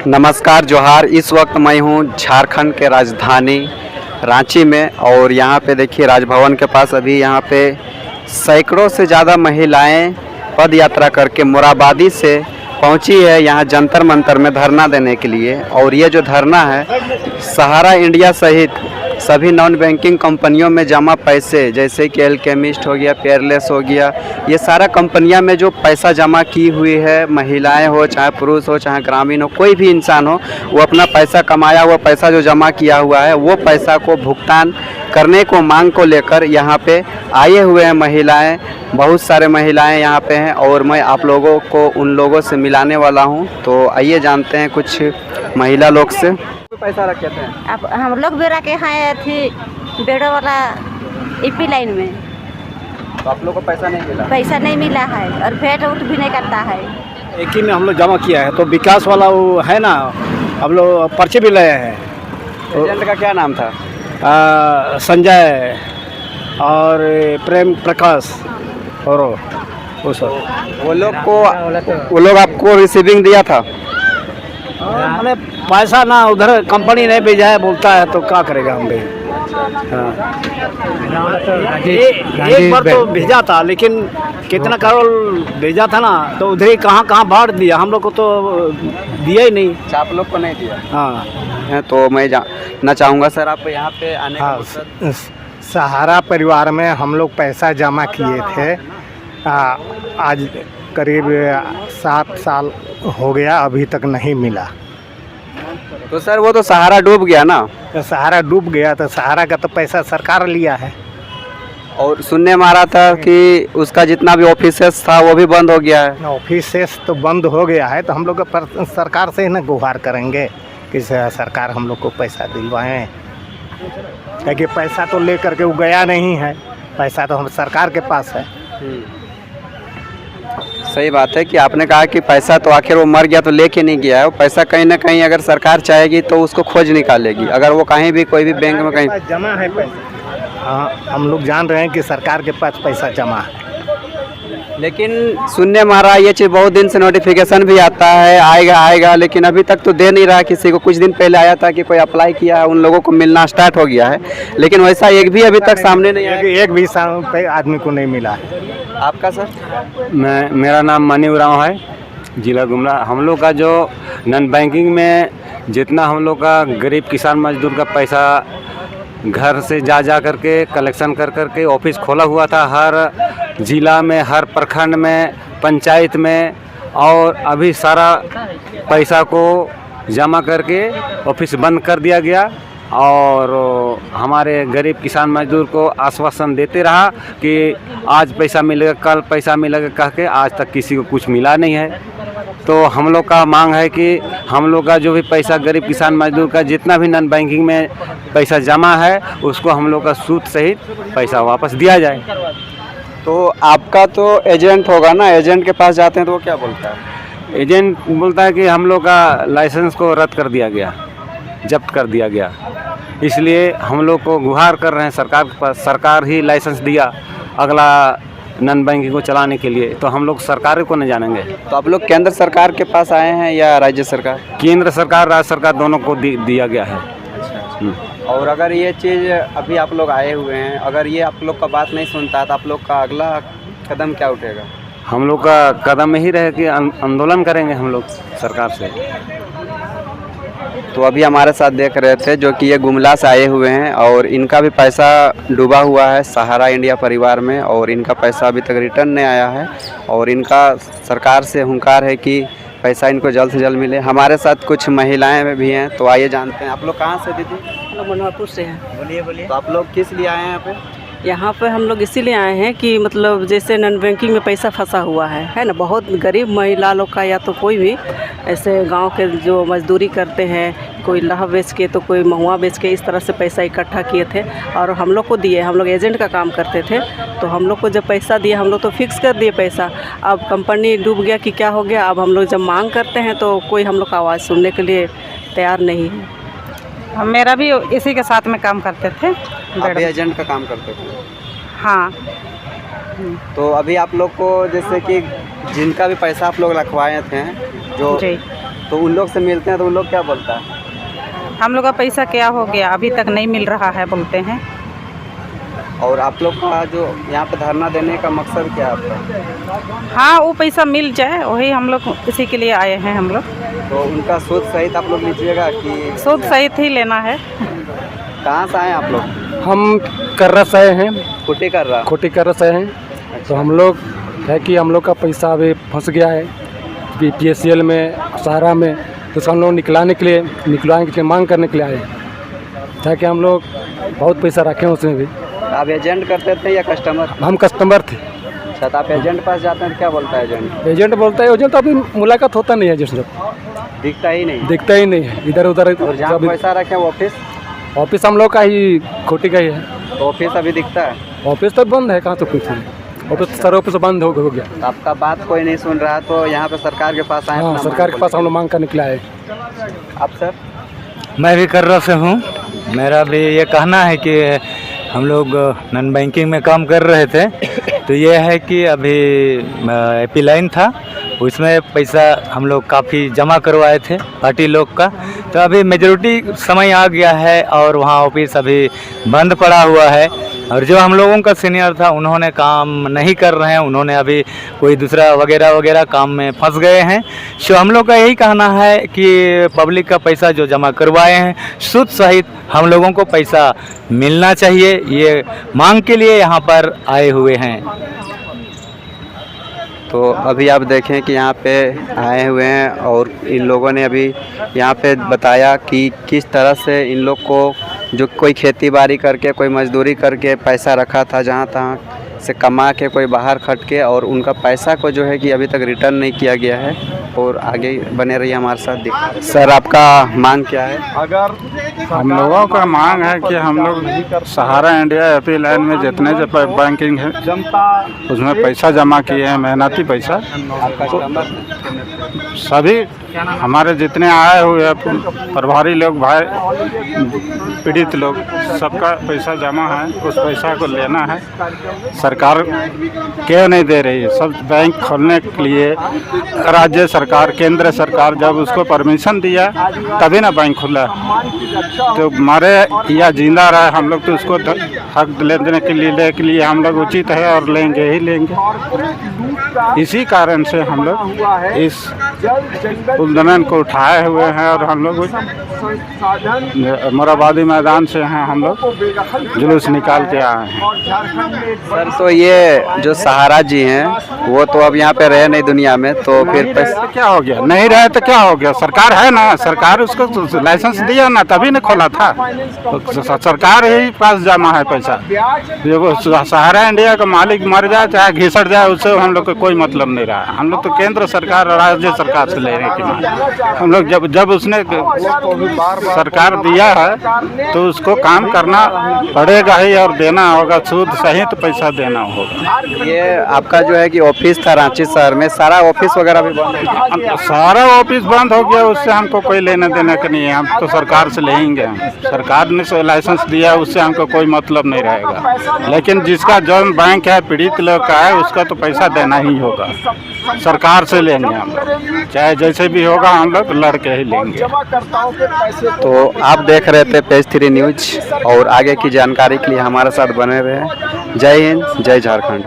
नमस्कार जोहार। इस वक्त मैं हूँ झारखंड के राजधानी रांची में और यहाँ पे देखिए राजभवन के पास अभी यहाँ पे सैकड़ों से ज़्यादा महिलाएं पद यात्रा करके मोराबादी से पहुँची है यहाँ जंतर मंतर में धरना देने के लिए। और ये जो धरना है सहारा इंडिया सहित सभी नॉन बैंकिंग कंपनियों में जमा पैसे जैसे कि एल्केमिस्ट हो गया, पेयरलेस हो गया, ये सारा कंपनियां में जो पैसा जमा की हुई है, महिलाएं हो चाहे पुरुष हो चाहे ग्रामीण हो, कोई भी इंसान हो, वो अपना पैसा कमाया हुआ पैसा जो जमा किया हुआ है वो पैसा को भुगतान करने को मांग को लेकर यहाँ पे आए हुए हैं महिलाएं। बहुत सारे महिलाएं यहाँ पे हैं और मैं आप लोगों को उन लोगों से मिलाने वाला हूँ। तो आइए जानते हैं कुछ महिला लोग से। पैसा रखे थे अब हम लोग भी रखे हैं थी बेड़ो वाला ईपी लाइन में, तो आप लोग को पैसा नहीं मिला है और भेंट उठ भी नहीं करता है। एक ही में हम लोग जमा किया है तो विकास वाला वो है ना, हम लोग पर्चे भी लाए हैं। एजेंट का क्या नाम था? संजय और प्रेम प्रकाश और वो सब। वो लोग आपको रिसीविंग दिया था? मैंने पैसा ना उधर कंपनी नहीं भेजा है बोलता है तो क्या करेगा हम भी। एक बार तो भेजा था लेकिन कितना करोड़ भेजा था ना, तो उधर ही कहाँ बांट दिया, हम लोग को तो दिया ही नहीं। आप लोग को नहीं दिया? हाँ। तो मैं जानना चाहूँगा सर आप यहाँ पे आने का सहारा परिवार में हम लोग पैसा जमा किए थे। आज करीब 7 साल हो गया, अभी तक नहीं मिला। तो सर वो तो सहारा डूब गया ना? तो सहारा डूब गया तो सहारा का तो पैसा सरकार लिया है। और सुनने में आ रहा था कि उसका जितना भी ऑफिसेस था वो भी बंद हो गया है। ऑफिसेस तो बंद हो गया है, तो हम लोग सरकार से ही ना गुहार करेंगे कि सरकार हम लोग को पैसा दिलवाएं, क्योंकि पैसा तो ले करके वो गया नहीं है, पैसा तो हम सरकार के पास है। सही बात है कि आपने कहा कि पैसा तो आखिर वो मर गया तो लेके नहीं गया है, वो पैसा कहीं ना कहीं अगर सरकार चाहेगी तो उसको खोज निकालेगी। अगर वो कहीं भी कोई भी बैंक में कहीं जमा है पैसा, हाँ हम लोग जान रहे हैं कि सरकार के पास पैसा जमा है। लेकिन सुनने में आ रहा है ये चीज़ बहुत दिन से नोटिफिकेशन भी आता है आएगा, लेकिन अभी तक तो दे नहीं रहा किसी को। कुछ दिन पहले आया था कि कोई अप्लाई किया है, उन लोगों को मिलना स्टार्ट हो गया है, लेकिन वैसा एक भी अभी तक सामने नहीं आया। एक भी आदमी को नहीं मिला है। आपका सर? मेरा नाम मनी उरांव है, जिला गुमला। हम लोग का जो नॉन बैंकिंग में जितना हम लोग का गरीब किसान मजदूर का पैसा घर से जा करके कलेक्शन कर करके ऑफिस खोला हुआ था हर ज़िला में, हर प्रखंड में, पंचायत में, और अभी सारा पैसा को जमा करके ऑफिस बंद कर दिया गया। और हमारे गरीब किसान मजदूर को आश्वासन देते रहा कि आज पैसा मिलेगा, कल पैसा मिलेगा कह के आज तक किसी को कुछ मिला नहीं है। तो हम लोग का मांग है कि हम लोग का जो भी पैसा गरीब किसान मजदूर का जितना भी नॉन बैंकिंग में पैसा जमा है उसको हम लोग का सूद सहित पैसा वापस दिया जाए। तो आपका तो एजेंट होगा ना, एजेंट के पास जाते हैं तो वो क्या बोलता है? एजेंट बोलता है कि हम लोग का लाइसेंस को रद्द कर दिया गया, जब्त कर दिया गया, इसलिए हम लोग को गुहार कर रहे हैं सरकार के पास। सरकार ही लाइसेंस दिया अगला नॉन बैंकिंग को चलाने के लिए, तो हम लोग सरकार को नहीं जानेंगे। तो आप लोग केंद्र सरकार के पास आए हैं या राज्य सरकार? केंद्र सरकार राज्य सरकार दोनों को दिया गया है। और अगर ये चीज़ अभी आप लोग आए हुए हैं, अगर ये आप लोग का बात नहीं सुनता है तो आप लोग का अगला कदम क्या उठेगा? हम लोग का कदम यही रहे कि आंदोलन करेंगे हम लोग सरकार से। तो अभी हमारे साथ देख रहे थे जो कि ये गुमला से आए हुए हैं और इनका भी पैसा डूबा हुआ है सहारा इंडिया परिवार में, और इनका पैसा अभी तक रिटर्न नहीं आया है और इनका सरकार से हुंकार है कि पैसा इनको जल्द से जल्द मिले। हमारे साथ कुछ महिलाएं भी हैं, तो आइए जानते हैं। आप लोग कहाँ से दीदी? हम लोग मनोहरपुर से हैं। बोलिए। तो आप लोग किस लिए आए हैं यहाँ पे? यहाँ पे हम लोग इसीलिए आए हैं कि मतलब जैसे नॉन बैंकिंग में पैसा फंसा हुआ है ना, बहुत गरीब महिला लोग का, या तो कोई भी ऐसे गांव के जो मजदूरी करते हैं, कोई लाह बेच के तो कोई महुआ बेच के, इस तरह से पैसा इकट्ठा किए थे और हम लोग को दिए। हम लोग एजेंट का काम करते थे, तो हम लोग को जब पैसा दिया हम लोग तो फिक्स कर दिए पैसा। अब कंपनी डूब गया कि क्या हो गया, अब हम लोग जब मांग करते हैं तो कोई हम लोग का आवाज़ सुनने के लिए तैयार नहीं है। मेरा भी इसी के साथ में काम करते थे। आप भी एजेंट का काम करते थे? हाँ। तो अभी आप लोग को जैसे कि जिनका भी पैसा आप लोग रखवाए थे जो जी, तो उन लोग से मिलते हैं तो उन लोग क्या बोलता है? हम लोग का पैसा क्या हो गया, अभी तक नहीं मिल रहा है बोलते हैं। और आप लोग का जो यहाँ पे धरना देने का मकसद क्या है आपका? हाँ, वो पैसा मिल जाए, वही हम लोग इसी के लिए आए हैं हम लोग। तो उनका सूद सहित आप लोग लीजिएगा कि सूद सहित ही लेना है। कहाँ से आए आप लोग? हम कर्रा से आए हैं, कुटी कर रहा। खोटी कर्रा से आए हैं। तो हम लोग है कि हम लोग का पैसा अभी फंस गया है PSL में, सहारा में। तो हम लोग निकलवाने के लिए मांग करने के लिए आए ताकि हम लोग बहुत पैसा रखे हैं उसमें भी। आप एजेंट करते थे या कस्टमर? हम कस्टमर थे। अच्छा, तो आप एजेंट पास जाते हैं तो क्या बोलता है एजेंट? एजेंट बोलता है, एजेंट तो अभी मुलाकात होता नहीं है, जिससे दिखता ही नहीं। दिखता ही नहीं है, इधर उधर। और जहाँ पैसा रखे ऑफिस? ऑफिस हम लोग का ही खोटी का ही है। तो ऑफिस अभी दिखता है? ऑफिस तो बंद है, कहाँ तो कुछ नहीं। ऑफिस सारे ऑफिस बंद हो गया। तो आपका बात कोई नहीं सुन रहा, तो यहाँ पे सरकार के पास आए? हाँ, सरकार के पास हम लोग मांग करने के लिए आए। आप सर? मैं भी कर्रा से हूँ। मेरा भी ये कहना है कि हम लोग नॉन बैंकिंग में काम कर रहे थे, तो ये है कि अभी AP लाइन था, उसमें पैसा हम लोग काफ़ी जमा करवाए थे पार्टी लोग का। तो अभी मेजॉरिटी समय आ गया है और वहाँ ऑफिस अभी बंद पड़ा हुआ है। और जो हम लोगों का सीनियर था उन्होंने काम नहीं कर रहे हैं, उन्होंने अभी कोई दूसरा वगैरह काम में फंस गए हैं। सो हम लोग का यही कहना है कि पब्लिक का पैसा जो जमा करवाए हैं सूद सहित हम लोगों को पैसा मिलना चाहिए, ये मांग के लिए यहाँ पर आए हुए हैं। तो अभी आप देखें कि यहाँ पे आए हुए हैं और इन लोगों ने अभी यहाँ पे बताया कि किस तरह से इन लोग को जो कोई खेती बाड़ी करके, कोई मजदूरी करके पैसा रखा था जहाँ तहाँ से कमा के, कोई बाहर खट के, और उनका पैसा को जो है कि अभी तक रिटर्न नहीं किया गया है। और आगे बने रहिए हमारे साथ दिखा। सर, आपका मांग क्या है? हम लोगों का मांग है कि हम लोग सहारा इंडिया AP लाइन में जितने जो बैंकिंग है उसमें पैसा जमा किए हैं, मेहनती पैसा। सभी हमारे जितने आए हुए प्रभारी लोग, भाई पीड़ित लोग, सबका पैसा जमा है, उस पैसा को लेना है। सरकार क्यों नहीं दे रही है? सब बैंक खोलने के लिए राज्य सरकार, केंद्र सरकार जब उसको परमिशन दिया तभी ना बैंक खुला। तो मारे या जिंदा रहे, हम लोग तो उसको हक लेने के लिए हम लोग उचित है और लेंगे ही लेंगे। इसी कारण से हम लोग इस आंदोलन को उठाए हुए हैं और हम लोग मोराबादी मैदान से हैं, हम लोग जुलूस निकाल के आए हैं। सर, तो ये जो सहारा जी हैं वो तो अब यहाँ पे रहे नहीं दुनिया में, तो फिर पैसा क्या हो गया? नहीं रहे तो क्या हो गया? सरकार है ना, सरकार उसको लाइसेंस दिया ना, तभी ने खोला था। तो सरकार ही पास जमा है पैसा। ये वो सहारा इंडिया का मालिक मर जाए चाहे घिसट जाए, उससे हम लोग को कोई मतलब नहीं रहा। हम लोग तो केंद्र सरकार और राज्य सरकार से लेने की मांग। हम लोग जब उसने सरकार दिया है तो उसको काम करना पड़ेगा ही और देना होगा, सूद सहित पैसा देना होगा। ये आपका जो है कि ऑफिस था रांची शहर में, सारा ऑफिस वगैरह भी बंद हो गया? सारा ऑफिस बंद हो गया, उससे हमको कोई लेने देने का नहीं है। हम तो सरकार से लेंगे, सरकार ने लाइसेंस दिया उससे हमको कोई मतलब नहीं रहेगा। लेकिन जिसका जो बैंक है पीड़ित लोग का है, उसका तो पैसा देना ही होगा। सरकार से लेंगे हम लोग, चाहे जैसे भी होगा हम लोग लड़के ही लेंगे। तो आप देख रहे थे पेज 3 न्यूज और आगे की जानकारी के लिए हमारे साथ बने हुए हैं। जय हिंद, जय झारखंड।